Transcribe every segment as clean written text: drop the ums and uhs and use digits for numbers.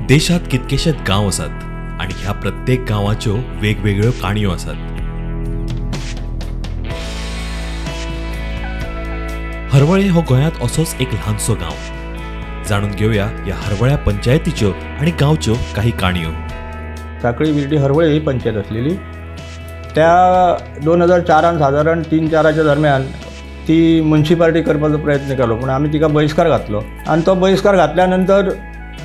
देशात कितकेशेच गांव आसात आणि ह्या प्रत्येक गांवाच्यो वेगवेगळ्यो काणयो आसात। हरवळे हो गोंयांत असोच एक ल्हानसो गांव। जाणून घेऊया या हरवळ्या पंचायतीच्यो आणि गांवच्यो काही काणयो। साखळी बिर्डी हरवळे ही पंचायत असलेली, त्या 2004 साधारण 3-4च्या दरम्यान ती म्युन्सिपालिटी करपाचो प्रयत्न केलो, पण आमी तिका बहिष्कार घातलो आणि तो बहिष्कार घातल्यानंतर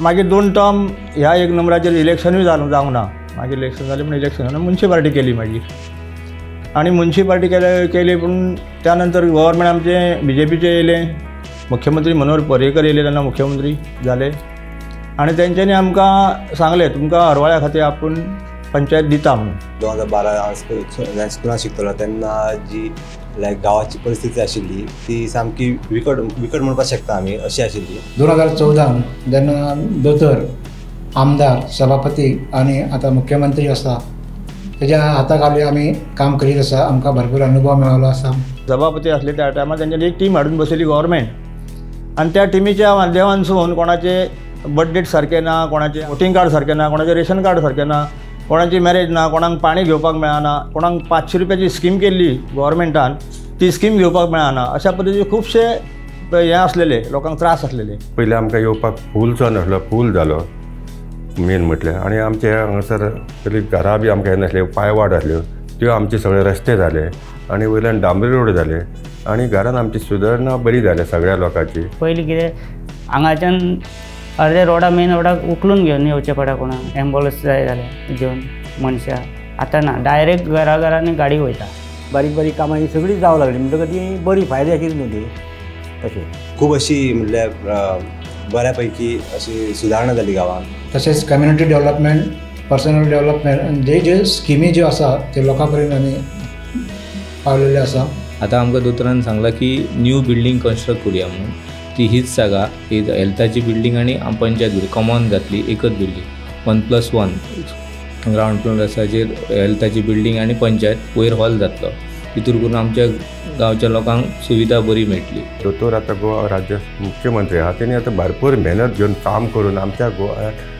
मागीर 2 टर्म ह्या 1 नंबराचेर इलेक्शनूय जावंक ना। मागीर इलेक्शन जालें, पण इलेक्शनान म्युन्सिपालिटी केली मागीर, आणि म्युन्सिपालिटी केली पण त्यानंतर गव्हर्मेंट आमचे BJPचे येयले, मुख्यमंत्री मनोहर पर्रीकर येयले, तेन्ना मुख्यमंत्री जाले आणि तेंच्यांनी आमकां सांगलें तुमकां हरवळ्या खातीर आपूण पंचायत दिता म्हणून। 2012 स्कुलान शिकतलो तेन्ना जी गांवाची परिस्थिती आशिल्ली ती सामकी विकट म्हणपाक शकता आमी, अशी आशिल्ली। 2014 जेन्ना दोतोर आमदार सभापती आणि आता मुख्यमंत्री आसा तेज्या हाताखाली आमी काम करीत आसा, आमकां भरपूर अनुभव मेळ्ळो आसा। सभापती असले त्या टायमार तेंच्यांनी एक टीम हाडून बसयली गव्हर्मेंट, आणि त्या टिमीच्या माध्यमांसून कोणाचे बर्थ डेट सारके ना, कोणाचे वोटिंग कार्ड सारके ना, कोणाचे रेशन कार्ड सारके ना, कोणाची मॅरेज ना, कोणाक पाणी घेवपाक मेळना, कोणाक 500 रुपयाची स्कीम केल्ली गव्हर्मेंटान ती स्कीम घेवपाक मेळना, अशा पद्दतीचे खुबशे हे आसलेले, लोकांक त्रास आसलेले। पयलीं आमकां येवपाक पूलचो नासलो, पूल जालो मेन म्हटल्यार, आनी आमचे हांगासर पयलीं घरां बी आमकां नासले, पायवाट आसल्यो त्यो आमचे सगळे रस्ते जाले आणि वयल्यान डांबरी रोड जाले आणि घरान आमची सुदारणा बरी जाल्या सगळ्या लोकांची। पयलीं कितें हांगाच्यान अर्दे रोडा मेन रोडाक उखलून घेवन येवचें पडा, कोणाक एम्बुलन्स जाय जाल्यार घेवन मनशां, आतां ना, डायरेक्ट घराघरांनी गाडी वयता। बारीक बारीक कामां ही सगळीं जावं लागली म्हणटकच ती बरी फायद्याचीर न्हू ती तशें। खूब अशी म्हणल्यार बऱ्यापैकी अशी सुदारणा जाली गांवांत। तशेंच कम्युनिटी डेव्हलपमेंट, पर्सनल डेव्हलपमेंट, जे स्किमी ज्यो आसा ते लोकां पर्यंत आमी पावलेले आसा। आतां आमकां दोतोरान सांगलां की न्यू बिल्डींग कन्स्ट्रक्ट करुया म्हणून, ती हीच जागा ही हेल्थाची बिल्डींग आणि पंचायत बिल्डींग कॉमन जातली, एकच बिल्डींग 1+1 ग्राउंड फ्लोराचेर हेल्थाची बिल्डींग आणि पंचायत वयर हॉल जातलो। तितूर करून आमच्या गांवच्या लोकांक सुविधा बरी मेळटली। दोतोर आतां गोवा राज्य मुख्यमंत्री आहा, तेणी आतां भरपूर मेहनत घेवन काम करून आमच्या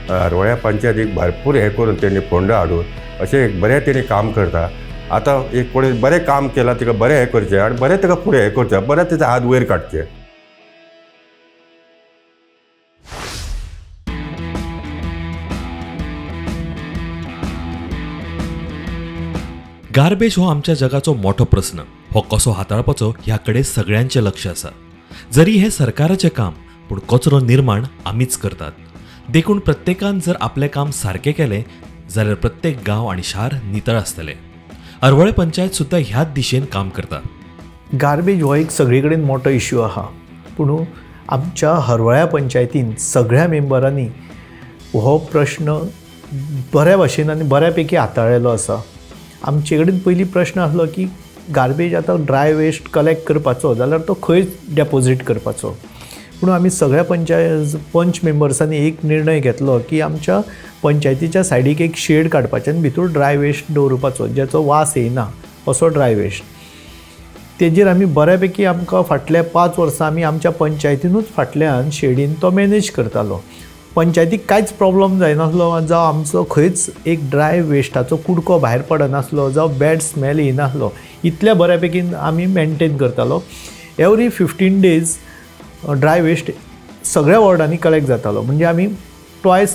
हरवळ्या पंचायतीक भरपूर हे करून तेणी फोंड हाडून अशें एक बरें तेणी काम करता। आतां एक कोणें बरें काम केलां तिका बरें हें करचें आनी बरें ताका फुडें हें करचें, बरें तेजे हात वयर काडचे। गार्बेज हो आमच्या जगाचो मोठो प्रश्न। हो कसो हाताळपाचो ह्या कडेन सगळ्यांचें लक्ष आसा। जरी हे सरकाराचें काम, पूण कचरो निर्माण आमीच करतात। देखून प्रत्येकान जर आपलें काम सारकें केलें जाल्यार प्रत्येक गांव आणि शार नितळ आसतले। हरवळे पंचायत सुद्दां ह्याच दिशेन काम करता। गार्बेज हो एक सगळे कडेन मोठो इश्यू आहा, पूण आमच्या हरवळ्या पंचायतीन सगळ्या मेंबरांनी हो प्रश्न बऱ्या भाशेन आनी बऱ्यापैकी हाताळलेलो आसा। आमचे कडेन पयलीं प्रश्न आसलो की गार्बेज आतां ड्राय वेस्ट कलेक्ट करपाचो जाल्यार तो खंय डेपोजीट करपाचो, पूण आमी सगळ्या पंच मेंबर्सांनी एक निर्णय घेतलो की आमच्या पंचायतीच्या सायडीक एक शेड काडपाचें आनी भितर ड्राय वेस्ट दवरपाचो, ज्याचो वास येना असो ड्राय वेस्ट। तेजेर आमी बऱ्यापैकी आमकां फाटल्या 5 वर्सां आमी आमच्या पंचायतीनूच फाटल्यान शेडीन तो मॅनेज करतालो। पंचायतीक कांयच प्रॉब्लम जायनासलो, जावं आमचो खंयच एक ड्राय वेस्टाचो कुडको भायर पडनासलो, जावं बॅड स्मेल येनासलो, इतल्या बऱ्यापैकी आमी मेंटेन करतालो। एवरी 15 days ड्राय वेस्ट सगळ्या वॉर्डांनी कलेक्ट जातालो, म्हणजे आमी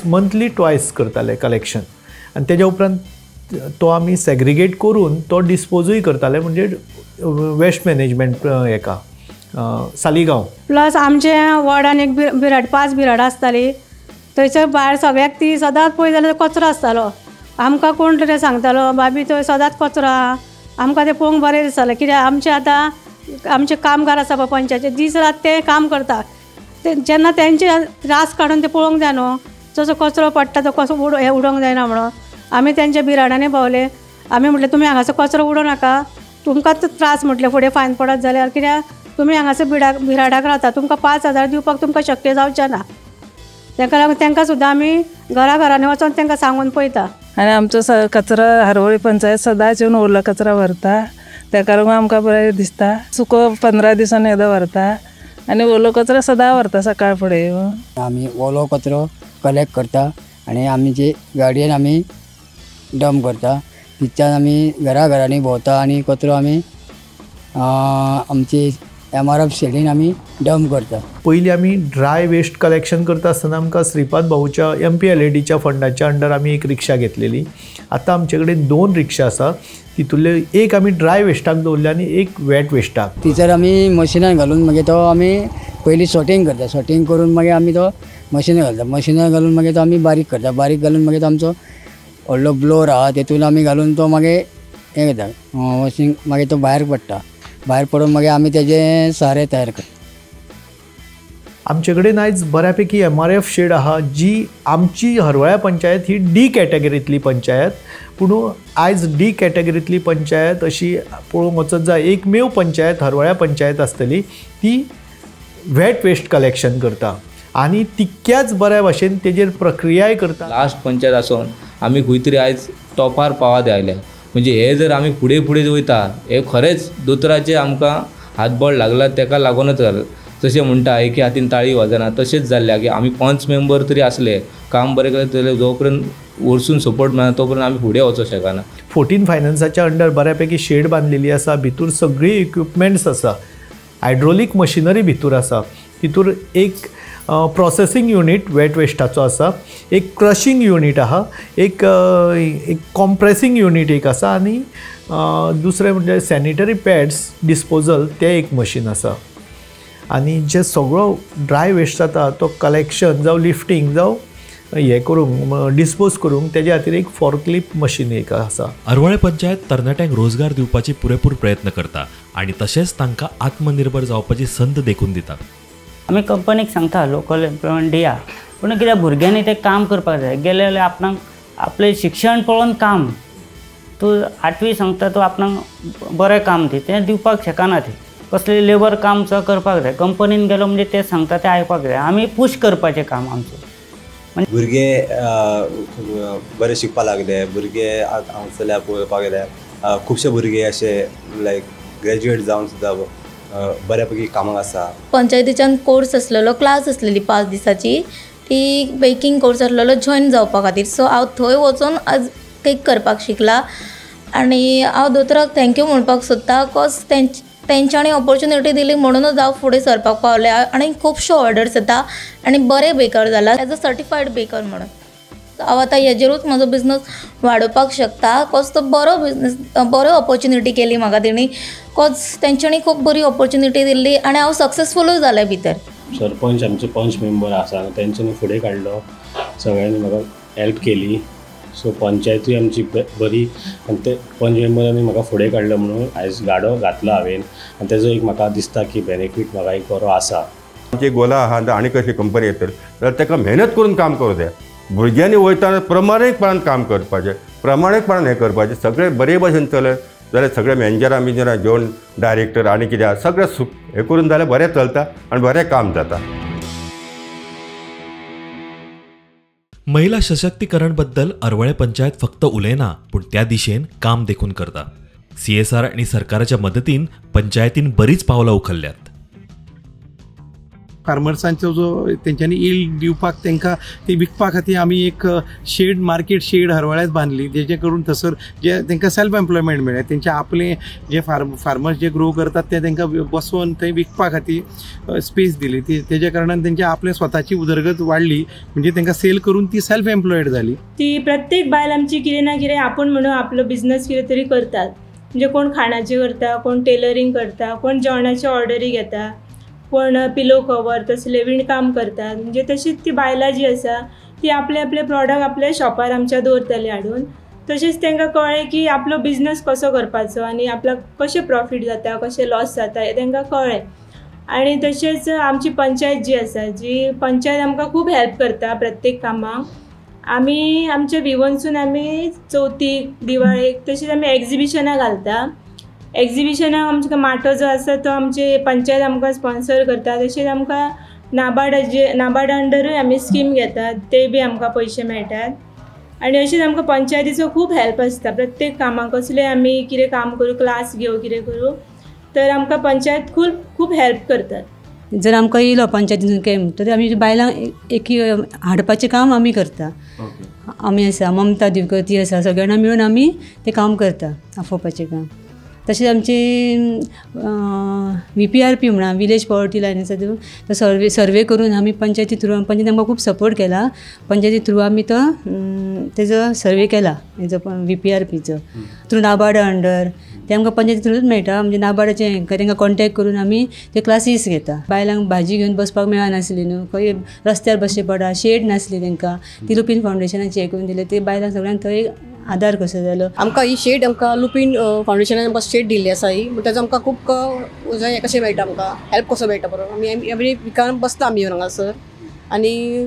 मंथली ट्वायस करताले कलेक्शन, आनी तेज्या उपरांत तो आमी सेग्रिगेट करून तो डिस्पोजूय करताले, म्हणजे वेस्ट मॅनेजमेंट हेका सालिगांव। प्लस आमचे वॉर्डान एक बिराड 5 बिराडां आसताली, थंयसर भायर सगळ्याक ती सदांच पळय जाल्यार कचरो आसतालो। आमकां कोण तरी सांगतालो बाबी थंय सदांच कचरो आहा, आमकां तें पळोवंक बरें दिसतालें, कित्याक आमचे आतां आमचे कामगार आसा पळय पंचायतीचे दीस रात ते काम करतात, ते जेन्ना तेंचे रास काडून ते पळोवंक जाय न्हू, जसो कचरो पडटा तो कसो उडोवंक जायना म्हणून आमी तेंच्या बिराडांनी भोंवले। आमी म्हटलें तुमी हांगासर कचरो उडोवं नाका, तुमकांच त्रास म्हटलें फुडें फायन पडत जाल्यार, कित्याक तुमी हांगासर बिराडाक रावता, तुमकां 5,000 दिवपाक तुमकां शक्य जावचें ना। ताका लागून तांकां सुद्दां आमी घराघरांनी वचोन तांकां सांगून पळयता। आनी आमचो कचरो हरवळी पंचायत सदांच येवन ओलो कचरो व्हरता, ताका लागून आमकां बरें दिसता। सुको 15 दिसांनी एकदां व्हरता आनी ओलो कचरो सदां व्हरता सकाळ फुडें येवन। आमी ओलो कचरो कलेक्ट करता आनी आमचे गाडयेन आमी डंप करता. तिच्यान आमी घराघरांनी भोंवता आनी कचरो आमी आमची MRF शेडीन आमी डंप करता. पयलीं आमी ड्राय वेस्ट कलेक्शन करता आसतना आमकां श्रीपाद भाऊच्या MPLADच्या फंडाच्या अंडर आमी एक रिक्षा घेतलेली. आतां आमचे कडेन 2 रिक्षा आसा. तितूंतले एक आमी ड्राय वेस्टाक दवरल्या आनी एक वेट वेस्टाक. तिचर आमी मशिनान घालून मागीर तो आमी पयलीं सॉर्टिंग करता. सॉर्टिंग करून मागीर आमी तो मशिनान घालता. मशिनान घालून मागीर तो आमी बारीक करता. बारीक घालून मागीर तो आमचो व्हडलो ब्लोअर आहा तेतून आमी घालून तो मागीर हें करता. वॉशिंग मागीर तो भायर पडटा. भायर पडून मागीर आमी तेजें सारें तयार करता. आमचे कडेन आयज बऱ्यापैकी MRF शेड आहा जी आमची हरवळ्या पंचायत ही D कॅटेगरींतली पंचायत. पूण आयज D कॅटेगरींतली पंचायत अशी पळोवंक वचत जाल्यार एकमेव पंचायत हरवळ्या पंचायत आसतली ती वेट वेस्ट कलेक्शन करता आनी तितक्याच बऱ्या भाशेन तेजेर प्रक्रियाय करता. लास्ट पंचायत आसून आमी खंय तरी आयज टॉपार पावात आयल्या. म्हणजे हे जर आमी फुडें फुडें वयता हे खरेंच दोतोराचे आमकां हातबळ लागला तेका लागूनच जशें म्हणटा एके हातीन ताळी वाजना तशेंच जाल्ल्या की आमी 5 मेंबर तरी आसले काम बरें केलें जाल्यार जो पर्यंत वरसून सपोर्ट मेळना तो पर्यंत आमी फुडें वचूंक शकना. 14 फायनान्साच्या अंडर बऱ्यापैकी शेड बांदलेली आसा. भितूर सगळी इक्विपमेंट्स आसा. हायड्रोलीक मशिनरी भितूर आसा. तितूर एक प्रोसेसिंग युनिट वेट वेस्टाचो आसा. एक क्रशिंग युनिट आहा. एक कॉम्प्रेसिंग युनिट एक आसा आनी दुसरें म्हणजे सॅनिटरी पॅड्स डिस्पोजल तें एक मशीन आसा. आनी जे सगळो ड्राय वेस्ट जाता तो कलेक्शन जावं लिफ्टींग जावं हे करूंक डिस्पोज करूंक तेज्या खातीर एक फॉर्कलिफ्ट मशीन एक आसा. हरवळे पंचायत तरणाट्यांक रोजगार दिवपाचे पुरेपूर प्रयत्न करता आनी तशेंच तांकां आत्मनिर्भर जावपाची संद देखून दिता. आमी कंपनीक सांगता लोकल एम्प्लॉयमेंट दिया पूण कित्याक भुरग्यांनी तें काम करपाक जाय. गेले जाल्यार आपणाक आपलें शिक्षण पळोवन काम तूं 8वी सांगता तूं आपणाक बरें काम दी तें दिवपाक शकना. ती कसलें लेबर काम करपाक जाय. कंपनीन गेलो म्हणजे ते सांगता तें आयकपाक जाय. आमी पुश करपाचें काम आमचें. भुरगे बरे शिकपाक लागले. भुरगे हांगसरल्या पळोवपाक गेल्यार खुबशे भुरगे अशे लायक ग्रॅज्युएट जावन सुद्दां बऱ्यापैकी कामाक आसा. पंचायतीच्यान कोर्स आसलेलो क्लास आसलेली 5 दिसाची ती बेकिंग कोर्स आसलेलो जॉईन जावपा खातीर. सो हांव थंय वचून आज केक करपाक शिकला आनी हांव दोतोराक थँक्यू म्हणपाक सोदता. बिकॉज तेंच्यांनी ऑपॉर्च्युनिटी दिली म्हणूनच हांव फुडें सरपाक पावलें आनी खुबश्यो ऑर्डर्स येता आनी बरें बेकर जाला एज अ सर्टिफायड बेकर म्हणून. हांव आतां हेजेरूच म्हजो बिझनस वाडोवपाक शकता. बिकॉज तो बरो बिझनस बरो ऑपॉर्च्युनिटी केली म्हाका तेणी. बिकॉज तेंच्यांनी खूब बरी ऑपॉर्च्युनिटी दिल्ली आनी हांव सक्सेसफूलूय जालें भितर. सरपंच आमचे 5 मेंबर आसा तेंच्यांनी फुडें काडलो. सगळ्यांनी म्हाका हेल्प केली. सो पंचायतूय आमची बरी आनी ते 5 मेंबरांनी म्हाका फुडें काडलो म्हणून आयज गाडो घातलो हांवें आनी तेजो एक म्हाका दिसता की बेनिफीट म्हाका एक बरो आसा. आमची गोला आहा आनी कसली कंपनी येतली जाल्यार ताका मेहनत करून काम करूं जाय. भुरग्यांनी वयताना प्रमाणीकपणान काम करपाचें. प्रमाणीकपणान हें करपाचें. सगळें बरे भशेन चलत जाल्यार सगळे मॅनेजरां बिनेजरां घेवन डायरेक्टर आनी कितें सगळें हें करून जाल्यार बरें चलता आनी बरें काम जाता. महिला सशक्तीकरण बद्दल हरवळे पंचायत फक्त उलयना पूण त्या दिशेन काम देखून करता. CSR आनी सरकाराच्या मदतीन पंचायतीन बरीच पावलां उखल्ल्यात. फार्मर्सांचो जो तेंच्यांनी इल्ड दिवपाक तांकां ती विकपा खातीर आमी एक शेड मार्केट शेड हरवळ्याच बांदली जेजे करून थंयसर जे तांकां सेल्फ एम्प्लॉयमेंट मेळ्ळें. तेंचे आपले जे फार्मर्स जे ग्रो करतात ते तांकां बसोवन थंय विकपा खातीर स्पेस दिली. तेज्या कारणान तेंचे आपले स्वताची उदरगत वाडली म्हणजे तांकां सेल करून ती सेल्फ एम्प्लॉयड जाली. ती प्रत्येक बायल आमची कितें ना कितें आपूण म्हणून आपलो बिझनस कितें तरी करतात. म्हणजे कोण खाणाचे करता, कोण टेलरिंग करता, कोण जेवणाचे ऑर्डरी घेता, कोण पिलो कवर तसले विणकाम करतात. म्हणजे तशीच ती बायलां जी आसा ती आपले आपले प्रॉडक्ट आपल्या शॉपार आमच्या दवरतली हाडून. तशेंच तांकां कळ्ळें की आपलो बिझनस कसो करपाचो आनी आपल्याक कशें प्रॉफीट जाता कशें लॉस जाता हें तांकां कळ्ळें. आनी तशेंच आमची पंचायत जी आसा जी पंचायत आमकां खूब हेल्प करता प्रत्येक कामाक. आमी आमच्या विवनसून आमी चवथीक दिवाळेक तशेंच आमी एग्जिबिशनां घालता. एग्जिबिशनाक आमकां माटो जो आसा तो आमचे पंचायत आमकां स्पॉन्सर करता. तशेंच आमकां नाबार्ड अंडरूय आमी स्कीम घेतात ते बी आमकां पयशे मेळटात. आनी अशेंच आमकां पंचायतीचो खूब हेल्प आसता प्रत्येक कामाक. कसले आमी कितें काम करूं क्लास घेवं कितें करूं तर आमकां पंचायत खूब हेल्प करतात. जर आमकां येयलो पंचायतीन कॅम्प तर आमी बायलांक एक हाडपाचें काम आमी करता. आमी आसा ममता दिवकर ती आसा, सगळ्यांना मिळून आमी तें काम करता आफोवपाचें काम. तशेंच आमची VPRP म्हणा विलेज पॉवर्टी लायन आसा तो सर्वे करून आमी पंचायती थ्रू पंचायती आमकां खूब सपोर्ट केला. पंचायती थ्रू आमी तो तेजो सर्वे केला हेजो VPRPचो थ्रू नाबार्ड अंडर ते आमकां पंचायती थ्रूच मेळटा. म्हणजे नाबार्डाचें तांकां कॉन्टेक्ट करून आमी ते क्लासीस घेता. बायलांक भाजी घेवन बसपाक मेळनासली न्हू, खंय रस्त्यार बसचें पडा, शेड नासली तांकां, ती लुपीन फावंडेशनाचे हे करून दिले. ते बायलांक सगळ्यांक थंय आदार कसो जालो. आमकां ही शेड आमकां लुपीन फावंडेशनान आमकां शेड दिल्ली आसा ही, ताजो आमकां खूब हें कशें मेळटा, आमकां हेल्प कसो मेळटा बरो. आमी एवरी विकान बसता आमी हांगासर. आनी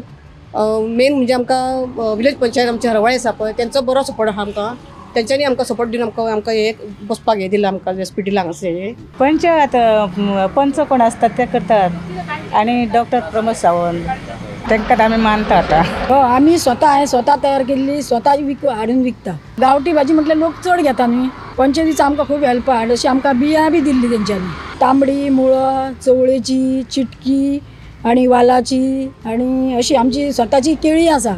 मेन म्हणजे आमकां विलेज पंचायत आमचे हरवाळे आसा पळय तेंचो बरो सपोर्ट आहा आमकां. तेंच्यांनी आमकां सपोर्ट दिवन आमकां हे बसपाक हे दिला आमकां हॉस्पिटलाक हांगासर. पंच कोण असतात ते करतात आणि डॉक्टर प्रमोद सावंत तांकां आमी मानता आतां. आमी स्वता तयार केल्ली स्वता हाडून विकता. गांवठी भाजी म्हटल्यार लोक चड घेता न्ही. पंचायतीचो आमकां खूब हेल्प आहा. अशी आमकां बियां बी दिल्ली तेंच्यांनी, तांबडी, मुळो, चवळेची, चिटकी आनी वालाची आनी अशी आमची स्वताची केळी आसा.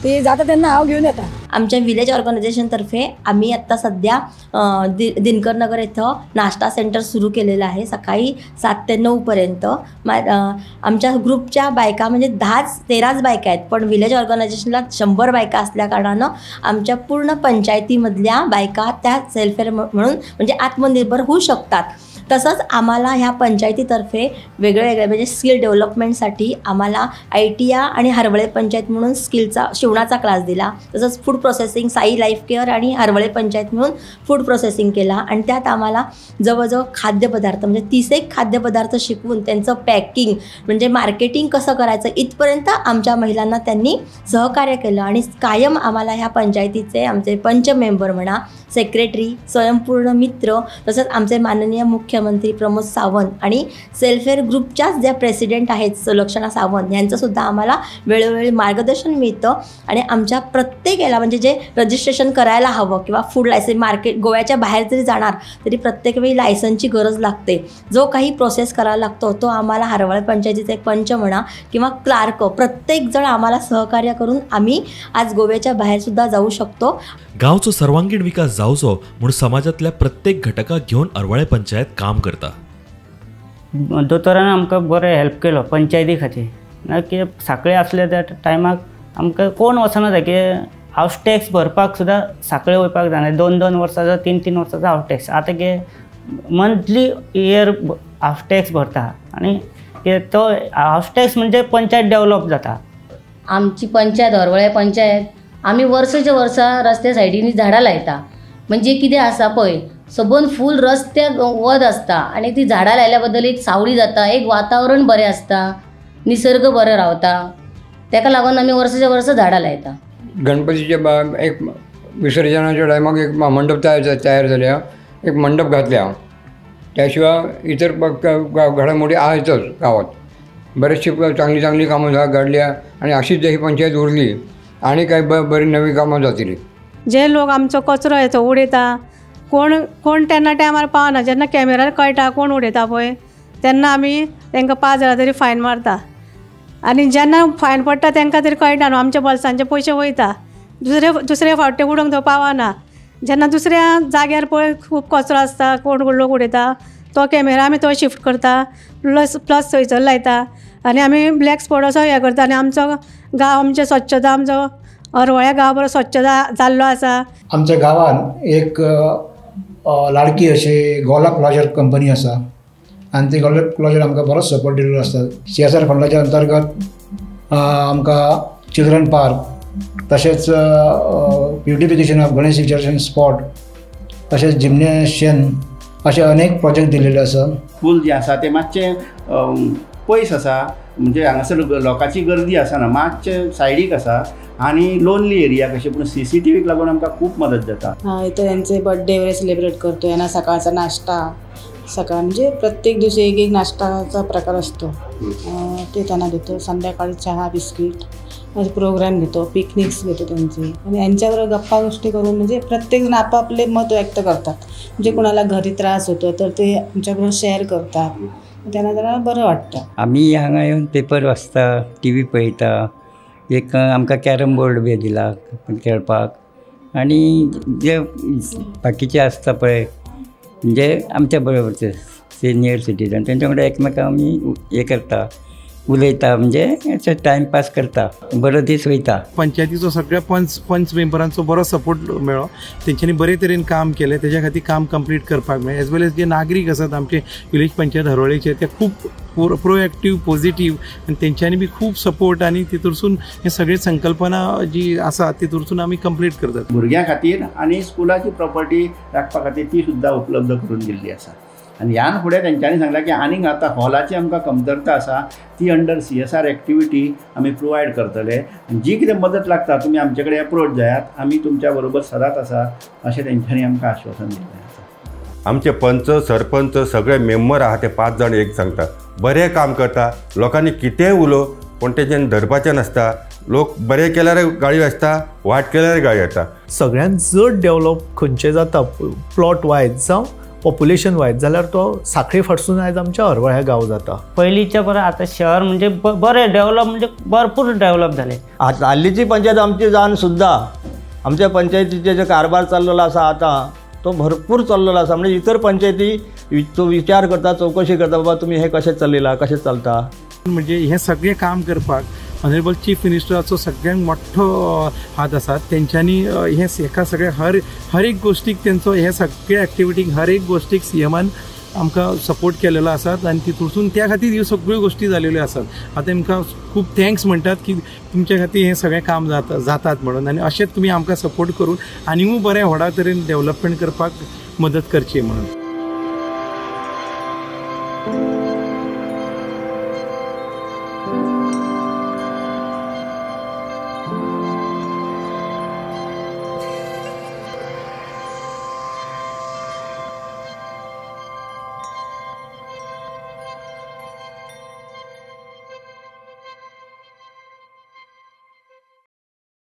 ते जाता तेन्ना हांव घेवन येता. आमच्या विलेज ऑर्गनायझेशनतर्फे आम्ही आत्ता सध्या दिनकर नगर इथं नाश्ता सेंटर सुरू केलेलं आहे. सकाळी 7 ते 9 पर्यंत. आमच्या ग्रुपच्या बायका म्हणजे 13च बायका आहेत, पण विलेज ऑर्गनायझेशनला 100 बायका असल्या कारणानं आमच्या पूर्ण पंचायतीमधल्या बायका त्या सेल्फ हेल्प म्हणून म्हणजे आत्मनिर्भर होऊ शकतात. तसंच आम्हाला ह्या पंचायतीतर्फे वेगळे म्हणजे स्किल डेव्हलपमेंटसाठी आम्हाला ITIA आणि हरवळे पंचायत म्हणून शिवणाचा क्लास दिला. तसंच food processing Sai life care आणि हरवळे पंचायत म्हणून फूड प्रोसेसिंग केला. आणि त्यात आम्हाला जवळजवळ खाद्यपदार्थ म्हणजे 30 खाद्यपदार्थ शिकवून त्यांचं पॅकिंग म्हणजे मार्केटिंग कसं करायचं इथपर्यंत आमच्या महिलांना त्यांनी सहकार्य केलं. आणि कायम आम्हाला ह्या पंचायतीचे आमचे पंच मेंबर म्हणा, सेक्रेटरी, स्वयंपूर्ण मित्र, तसंच आमचे माननीय मुख्यमंत्री प्रमोद सावंत आणि सेल्फ हेल्प ग्रुपच्याच ज्या प्रेसिडेंट आहेत सुलक्षणा सावंत यांचंसुद्धा आम्हाला वेळोवेळी मार्गदर्शन मिळतं. आणि आमच्या प्रत्येक याला म्हणजे जे रजिस्ट्रेशन करायला हवं किंवा फूड लायसन मार्केट गोव्याच्या बाहेर जरी जाणार तरी प्रत्येक वेळी लायसनची गरज लागते. जो काही प्रोसेस करायला लागतो तो आम्हाला हरवळे पंचायतीचे एक पंच म्हणा किंवा क्लार्क प्रत्येकजण आम्हाला सहकार्य करून आम्ही आज गोव्याच्या बाहेरसुद्धा जाऊ शकतो. गांवचो सर्वांगीण विकास जावचो म्हणून समाजातल्या प्रत्येक घटकाक घेवन हरवळे पंचायत काम करता. दोतोरान आमकां बरें हेल्प केलो पंचायती खातीर. ना की साखळे आसले त्या टायमाक आमकां कोण वचना जाय की हावस टॅक्स भरपाक सुद्दां साखळे वयपाक जाय. 2-2 वर्साचो 3-3 वर्साचो हावस टॅक्स आतां की मंथली इयर हावस टॅक्स भरता. आणि तो हावस टॅक्स म्हणजे पंचायत डेव्हलप जाता. आमची पंचायत हरवळे पंचायत आम्ही वर्साच्या वर्सा रस्त्या सायडीनी झाडां लायता. म्हणजे कितें आसा पळय सबंद फूल रस्त्याक वत आसता आणि ती झाडां लायल्या बद्दल एक सावळी जाता, एक वातावरण बरें आसता, निसर्ग बरें रावता. ताका लागून आमी वर्साच्या वर्सा झाडां लायता. गणपतीचे एक विसर्जनाच्या टायमाक एक मंडप तयार जाल्या, एक मंडप घातल्या. त्याशिवाय इतर घडामोडी आहेतच गावात. बरेचशी चांगली कामं घडल्या आणि अशीच ही पंचायत उरली आणि काही बरी नवी कामं जातली. जे लोक आमचो कचरो येतो उडयता कोण तेन्ना टायमार पावना. जेन्ना कॅमेरार कळटा कोण उडयता पळय तेन्ना आमी तांकां 5,000 तरी फायन मारता. आनी जेन्ना फायन पडटा तांकां तरी कळटा न्हू आमच्या बॉल्सांचे पयशे वयता. दुसरे फावटी उडोवंक थंय पावना. जेन्ना दुसऱ्या जाग्यार पळय खूब कचरो आसता कोण लोक उडयता तो कॅमेरा आमी थंय शिफ्ट करता प्लस थंयसर लायता. आनी आमी ब्लॅक स्पॉट असो हे करता. आनी आमचो गांव आमचे स्वच्छता आमचो हरवळ्या गांव बरो स्वच्छ जाल्लो आसा. आमच्या गांवान एक लाडकी अशी गोला क्लॉजर कंपनी आसा आनी ती गोला क्लॉजर आमकां बरो सपोर्ट दिल्लो आसता. CSR फंडाच्या अंतर्गत आमकां चिल्ड्रन पार्क तशेंच beautification of Ganesh exhibition spot तशेंच जिमनेशियम अशे अनेक प्रोजेक्ट दिल्ले आसा. स्कूल जे आसा ते मातशें पयस आसा म्हणजे हांगासर लोकांची गर्दी आसना, मातशें सायडीक आसा आणि लोनली एरिया कशे. पण CCTVक लागून आमकां खूप मदत जाता. इथं त्यांचे बर्थडे वगैरे सेलिब्रेट करतो. यांना सकाळचा नाश्ता सकाळ म्हणजे प्रत्येक दिवशी एक नाश्ताचा प्रकार असतो ते त्यांना देतो. संध्याकाळी चहा बिस्किट प्रोग्राम घेतो, पिकनिक्स घेतो त्यांचे. आणि यांच्याबरोबर गप्पा गोष्टी करून म्हणजे प्रत्येकजण आपापले मत व्यक्त करतात. म्हणजे कोणाला घरी त्रास होतो तर ते आमच्याबरोबर शेअर करतात. तेन्ना जरा बरं वाटतं. आमी हांगा येवन पेपर वाचता, TV पळयता, एक आमकां कॅरम बोर्ड बी दिला खेळपाक आनी जे बाकीचे आसता पळय म्हणजे आमच्या बरोबरचे सिनियर सिटीजन तेंच्या वांगडा एकमेकांक आमी हें करता, उलयता म्हणजे अशें टायमपास करता, बरो दीस वयता. पंचायतीचो सगळ्या पंच मेंबरांचो बरो सपोर्ट मेळ्ळो, तेंच्यांनी बरे तरेन काम केलें, तेज्या खातीर काम कंप्लीट करपाक मेळ्ळें. एज वेल एज जे नागरीक आसात आमचे विलेज पंचायत हरवळेचे ते खूब प्रोएक्टीव पॉझिटीव आनी तेंच्यांनी बी खूब सपोर्ट आनी तितूरसून हे सगळे संकल्पना जी आसा तितूरसून आमी कंप्लीट करतात. भुरग्यां खातीर आनी स्कुलाची प्रॉपर्टी राखपा खातीर ती सुद्दां उपलब्ध करून दिल्ली आसा. आनी ह्यान फुडें तेंच्यांनी सांगलां की आनीक आतां हॉलाची आमकां कमतरता आसा ती अंडर CSR एक्टिविटी आमी प्रोवायड करतले. जी कितें मदत लागता तुमी आमचे कडेन एप्रोच जायात, आमी तुमच्या बरोबर सदांच आसा अशें तेंच्यांनी आमकां आश्वासन दिल्लें आसा. आमचे पंच सरपंच सगळे मेंबर आहा ते 5 जाण एक सांगता, बरें काम करता, लोकांनी कितेंय उलो पूण तेंच्यानी धरपाचें नासता. लोक बरें केल्यार गाळी वाजता, वायट केल्यार गाळी येता. सगळ्यात चड डेवलप खंयचें जाता प्लॉट वायज जावं पॉप्युलेशन वायज जाल्यार तो साखळे फाटसून आयज आमच्या हरवळ्या गांव जाता. पयलींच्या परस आतां शहर म्हणजे बरें डेवलप म्हणजे भरपूर डेवलप जालें. हालींची पंचायत आमची जावन सुद्दां आमच्या पंचायतीचे जे कारभार चाललेलो आसा आतां तो भरपूर चाललेलो आसा. म्हणजे इतर पंचायती तो विचार करता, चौकशी करता, बाबा तुमी हे कशें चलयला, कशें चलता. म्हणजे हे सगळे काम करपाक ऑनरेबल चीफ मिनिस्टराचो सगळ्यांत मोठो हात आसा. तेंच्यांनी हे एका सगळ्या हर एक गोष्टीक तेंचो हे सगळे एक्टिविटीक हर एक गोष्टीक CMान आमकां सपोर्ट केलेलो आसा आनी तितूरसून त्या खातीर ह्यो सगळ्यो गोष्टी जालेल्यो आसात. आतां तेमकां खूब थँक्स म्हणटात की तुमच्या खातीर हें सगळें काम जातात म्हणून आनी अशेंच तुमी आमकां सपोर्ट करून आनीकूय बरें व्हडा तरेन डेवलपमेंट करपाक मदत करची म्हणून.